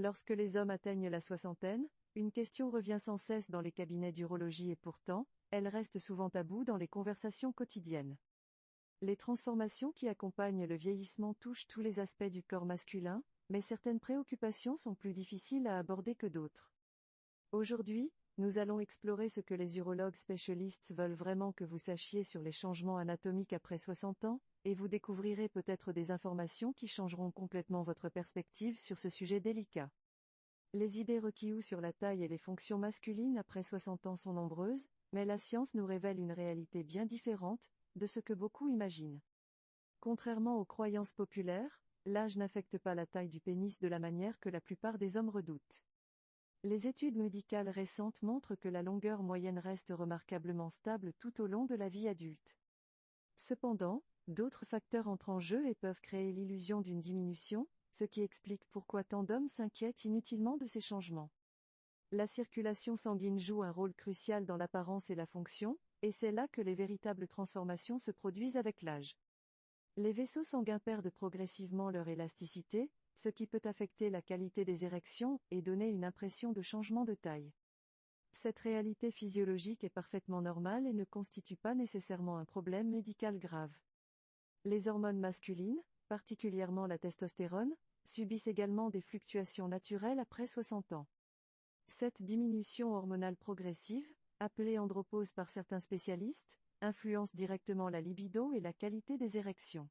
Lorsque les hommes atteignent la soixantaine, une question revient sans cesse dans les cabinets d'urologie et pourtant, elle reste souvent taboue dans les conversations quotidiennes. Les transformations qui accompagnent le vieillissement touchent tous les aspects du corps masculin, mais certaines préoccupations sont plus difficiles à aborder que d'autres. Aujourd'hui, nous allons explorer ce que les urologues spécialistes veulent vraiment que vous sachiez sur les changements anatomiques après 60 ans, et vous découvrirez peut-être des informations qui changeront complètement votre perspective sur ce sujet délicat. Les idées requises sur la taille et les fonctions masculines après 60 ans sont nombreuses, mais la science nous révèle une réalité bien différente de ce que beaucoup imaginent. Contrairement aux croyances populaires, l'âge n'affecte pas la taille du pénis de la manière que la plupart des hommes redoutent. Les études médicales récentes montrent que la longueur moyenne reste remarquablement stable tout au long de la vie adulte. Cependant, d'autres facteurs entrent en jeu et peuvent créer l'illusion d'une diminution, ce qui explique pourquoi tant d'hommes s'inquiètent inutilement de ces changements. La circulation sanguine joue un rôle crucial dans l'apparence et la fonction, et c'est là que les véritables transformations se produisent avec l'âge. Les vaisseaux sanguins perdent progressivement leur élasticité, ce qui peut affecter la qualité des érections et donner une impression de changement de taille. Cette réalité physiologique est parfaitement normale et ne constitue pas nécessairement un problème médical grave. Les hormones masculines, particulièrement la testostérone, subissent également des fluctuations naturelles après 60 ans. Cette diminution hormonale progressive, appelée andropause par certains spécialistes, influence directement la libido et la qualité des érections.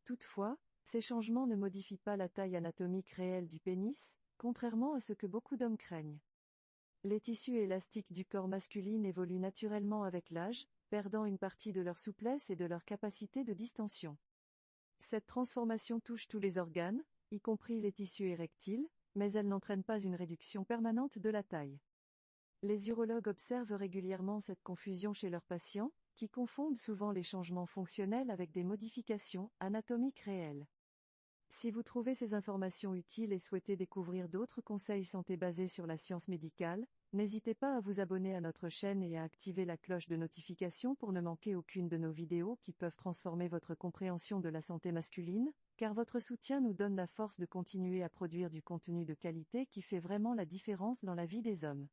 Toutefois, ces changements ne modifient pas la taille anatomique réelle du pénis, contrairement à ce que beaucoup d'hommes craignent. Les tissus élastiques du corps masculin évoluent naturellement avec l'âge, perdant une partie de leur souplesse et de leur capacité de distension. Cette transformation touche tous les organes, y compris les tissus érectiles, mais elle n'entraîne pas une réduction permanente de la taille. Les urologues observent régulièrement cette confusion chez leurs patients, qui confondent souvent les changements fonctionnels avec des modifications anatomiques réelles. Si vous trouvez ces informations utiles et souhaitez découvrir d'autres conseils santé basés sur la science médicale, n'hésitez pas à vous abonner à notre chaîne et à activer la cloche de notification pour ne manquer aucune de nos vidéos qui peuvent transformer votre compréhension de la santé masculine, car votre soutien nous donne la force de continuer à produire du contenu de qualité qui fait vraiment la différence dans la vie des hommes.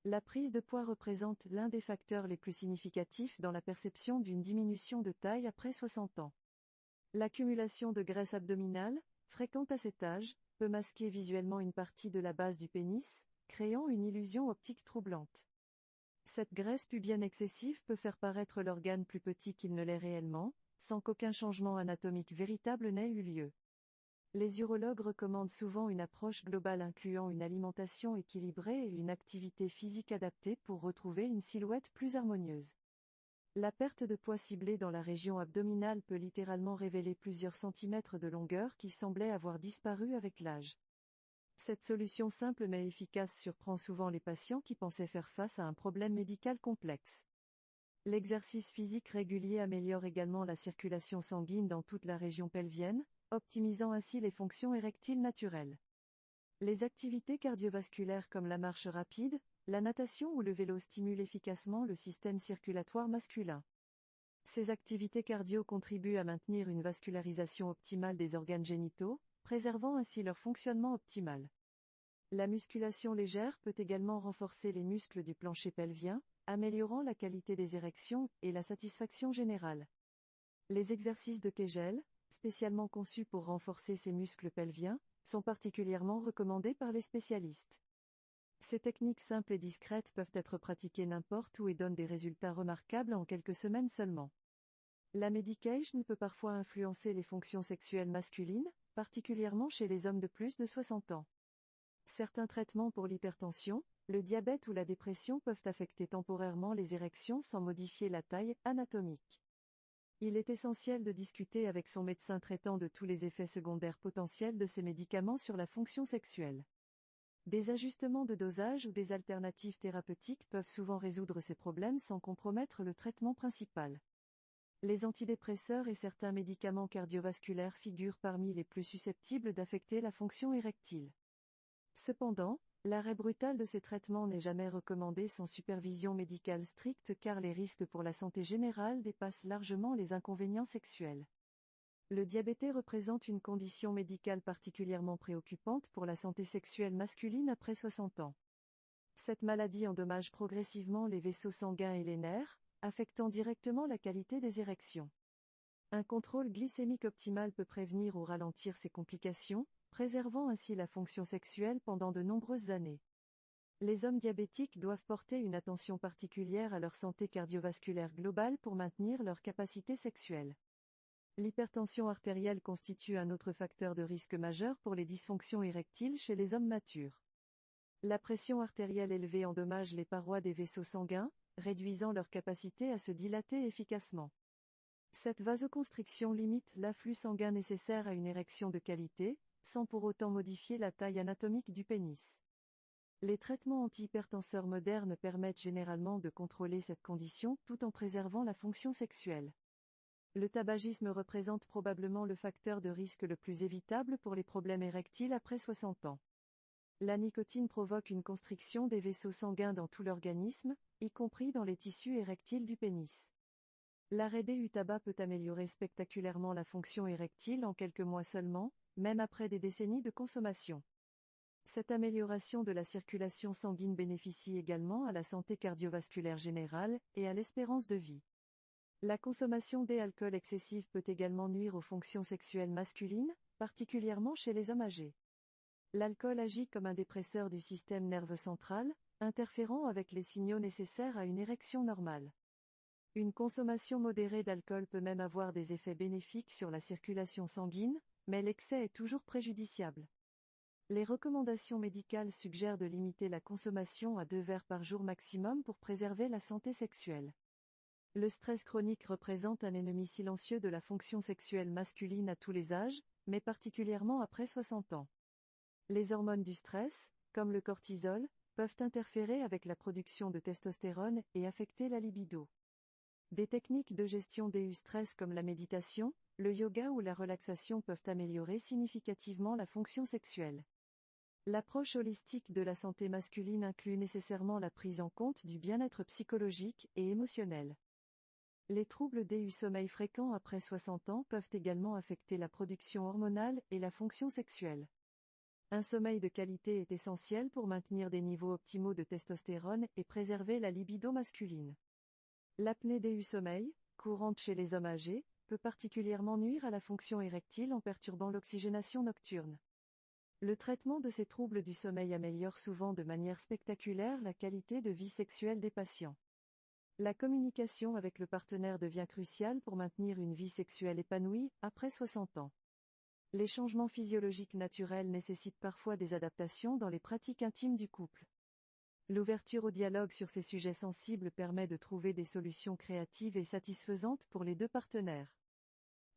La prise de poids représente l'un des facteurs les plus significatifs dans la perception d'une diminution de taille après 60 ans. L'accumulation de graisse abdominale, fréquente à cet âge, peut masquer visuellement une partie de la base du pénis, créant une illusion optique troublante. Cette graisse pubienne excessive peut faire paraître l'organe plus petit qu'il ne l'est réellement, sans qu'aucun changement anatomique véritable n'ait eu lieu. Les urologues recommandent souvent une approche globale incluant une alimentation équilibrée et une activité physique adaptée pour retrouver une silhouette plus harmonieuse. La perte de poids ciblée dans la région abdominale peut littéralement révéler plusieurs centimètres de longueur qui semblaient avoir disparu avec l'âge. Cette solution simple mais efficace surprend souvent les patients qui pensaient faire face à un problème médical complexe. L'exercice physique régulier améliore également la circulation sanguine dans toute la région pelvienne, optimisant ainsi les fonctions érectiles naturelles. Les activités cardiovasculaires comme la marche rapide, la natation ou le vélo stimulent efficacement le système circulatoire masculin. Ces activités cardio contribuent à maintenir une vascularisation optimale des organes génitaux, préservant ainsi leur fonctionnement optimal. La musculation légère peut également renforcer les muscles du plancher pelvien, améliorant la qualité des érections et la satisfaction générale. Les exercices de Kegel, spécialement conçus pour renforcer ces muscles pelviens, sont particulièrement recommandés par les spécialistes. Ces techniques simples et discrètes peuvent être pratiquées n'importe où et donnent des résultats remarquables en quelques semaines seulement. La médication peut parfois influencer les fonctions sexuelles masculines, particulièrement chez les hommes de plus de 60 ans. Certains traitements pour l'hypertension, le diabète ou la dépression peuvent affecter temporairement les érections sans modifier la taille anatomique. Il est essentiel de discuter avec son médecin traitant de tous les effets secondaires potentiels de ces médicaments sur la fonction sexuelle. Des ajustements de dosage ou des alternatives thérapeutiques peuvent souvent résoudre ces problèmes sans compromettre le traitement principal. Les antidépresseurs et certains médicaments cardiovasculaires figurent parmi les plus susceptibles d'affecter la fonction érectile. Cependant, l'arrêt brutal de ces traitements n'est jamais recommandé sans supervision médicale stricte car les risques pour la santé générale dépassent largement les inconvénients sexuels. Le diabète représente une condition médicale particulièrement préoccupante pour la santé sexuelle masculine après 60 ans. Cette maladie endommage progressivement les vaisseaux sanguins et les nerfs, affectant directement la qualité des érections. Un contrôle glycémique optimal peut prévenir ou ralentir ces complications, préservant ainsi la fonction sexuelle pendant de nombreuses années. Les hommes diabétiques doivent porter une attention particulière à leur santé cardiovasculaire globale pour maintenir leur capacité sexuelle. L'hypertension artérielle constitue un autre facteur de risque majeur pour les dysfonctions érectiles chez les hommes matures. La pression artérielle élevée endommage les parois des vaisseaux sanguins, réduisant leur capacité à se dilater efficacement. Cette vasoconstriction limite l'afflux sanguin nécessaire à une érection de qualité, sans pour autant modifier la taille anatomique du pénis. Les traitements antihypertenseurs modernes permettent généralement de contrôler cette condition tout en préservant la fonction sexuelle. Le tabagisme représente probablement le facteur de risque le plus évitable pour les problèmes érectiles après 60 ans. La nicotine provoque une constriction des vaisseaux sanguins dans tout l'organisme, y compris dans les tissus érectiles du pénis. L'arrêt du tabac peut améliorer spectaculairement la fonction érectile en quelques mois seulement, même après des décennies de consommation. Cette amélioration de la circulation sanguine bénéficie également à la santé cardiovasculaire générale et à l'espérance de vie. La consommation d'alcool excessive peut également nuire aux fonctions sexuelles masculines, particulièrement chez les hommes âgés. L'alcool agit comme un dépresseur du système nerveux central, interférant avec les signaux nécessaires à une érection normale. Une consommation modérée d'alcool peut même avoir des effets bénéfiques sur la circulation sanguine, mais l'excès est toujours préjudiciable. Les recommandations médicales suggèrent de limiter la consommation à 2 verres par jour maximum pour préserver la santé sexuelle. Le stress chronique représente un ennemi silencieux de la fonction sexuelle masculine à tous les âges, mais particulièrement après 60 ans. Les hormones du stress, comme le cortisol, peuvent interférer avec la production de testostérone et affecter la libido. Des techniques de gestion du stress comme la méditation, le yoga ou la relaxation peuvent améliorer significativement la fonction sexuelle. L'approche holistique de la santé masculine inclut nécessairement la prise en compte du bien-être psychologique et émotionnel. Les troubles du sommeil fréquents après 60 ans peuvent également affecter la production hormonale et la fonction sexuelle. Un sommeil de qualité est essentiel pour maintenir des niveaux optimaux de testostérone et préserver la libido masculine. L'apnée du sommeil, courante chez les hommes âgés, peut particulièrement nuire à la fonction érectile en perturbant l'oxygénation nocturne. Le traitement de ces troubles du sommeil améliore souvent de manière spectaculaire la qualité de vie sexuelle des patients. La communication avec le partenaire devient cruciale pour maintenir une vie sexuelle épanouie après 60 ans. Les changements physiologiques naturels nécessitent parfois des adaptations dans les pratiques intimes du couple. L'ouverture au dialogue sur ces sujets sensibles permet de trouver des solutions créatives et satisfaisantes pour les deux partenaires.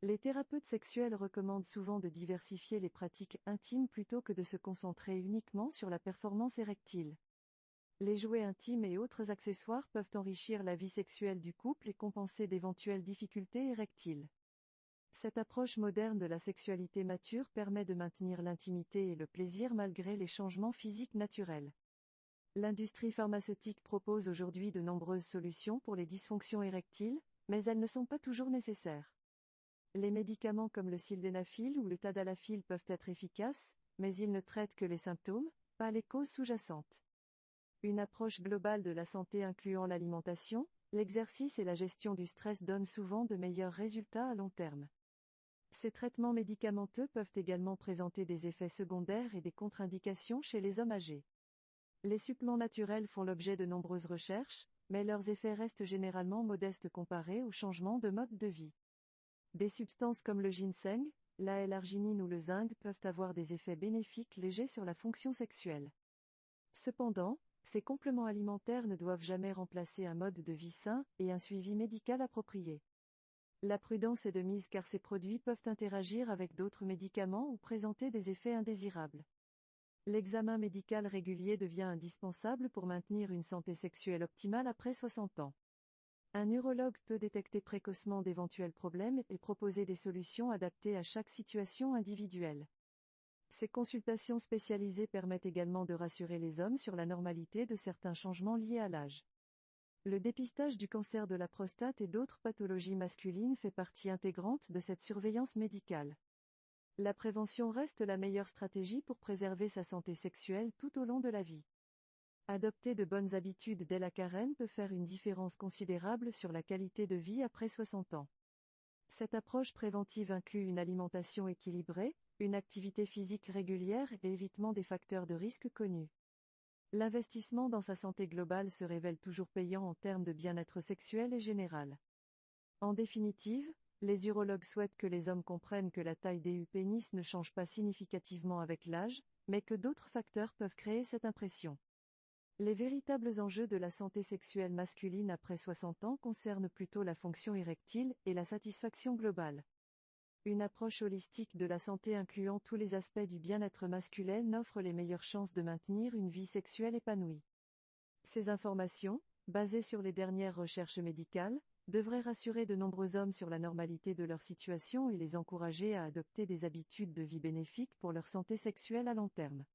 Les thérapeutes sexuels recommandent souvent de diversifier les pratiques intimes plutôt que de se concentrer uniquement sur la performance érectile. Les jouets intimes et autres accessoires peuvent enrichir la vie sexuelle du couple et compenser d'éventuelles difficultés érectiles. Cette approche moderne de la sexualité mature permet de maintenir l'intimité et le plaisir malgré les changements physiques naturels. L'industrie pharmaceutique propose aujourd'hui de nombreuses solutions pour les dysfonctions érectiles, mais elles ne sont pas toujours nécessaires. Les médicaments comme le sildenafil ou le tadalafil peuvent être efficaces, mais ils ne traitent que les symptômes, pas les causes sous-jacentes. Une approche globale de la santé incluant l'alimentation, l'exercice et la gestion du stress donne souvent de meilleurs résultats à long terme. Ces traitements médicamenteux peuvent également présenter des effets secondaires et des contre-indications chez les hommes âgés. Les suppléments naturels font l'objet de nombreuses recherches, mais leurs effets restent généralement modestes comparés aux changements de mode de vie. Des substances comme le ginseng, la L-arginine ou le zinc peuvent avoir des effets bénéfiques légers sur la fonction sexuelle. Cependant, ces compléments alimentaires ne doivent jamais remplacer un mode de vie sain et un suivi médical approprié. La prudence est de mise car ces produits peuvent interagir avec d'autres médicaments ou présenter des effets indésirables. L'examen médical régulier devient indispensable pour maintenir une santé sexuelle optimale après 60 ans. Un urologue peut détecter précocement d'éventuels problèmes et proposer des solutions adaptées à chaque situation individuelle. Ces consultations spécialisées permettent également de rassurer les hommes sur la normalité de certains changements liés à l'âge. Le dépistage du cancer de la prostate et d'autres pathologies masculines fait partie intégrante de cette surveillance médicale. La prévention reste la meilleure stratégie pour préserver sa santé sexuelle tout au long de la vie. Adopter de bonnes habitudes dès la carène peut faire une différence considérable sur la qualité de vie après 60 ans. Cette approche préventive inclut une alimentation équilibrée, une activité physique régulière et l'évitement des facteurs de risque connus. L'investissement dans sa santé globale se révèle toujours payant en termes de bien-être sexuel et général. En définitive, les urologues souhaitent que les hommes comprennent que la taille du pénis ne change pas significativement avec l'âge, mais que d'autres facteurs peuvent créer cette impression. Les véritables enjeux de la santé sexuelle masculine après 60 ans concernent plutôt la fonction érectile et la satisfaction globale. Une approche holistique de la santé incluant tous les aspects du bien-être masculin offre les meilleures chances de maintenir une vie sexuelle épanouie. Ces informations, basées sur les dernières recherches médicales, devraient rassurer de nombreux hommes sur la normalité de leur situation et les encourager à adopter des habitudes de vie bénéfiques pour leur santé sexuelle à long terme.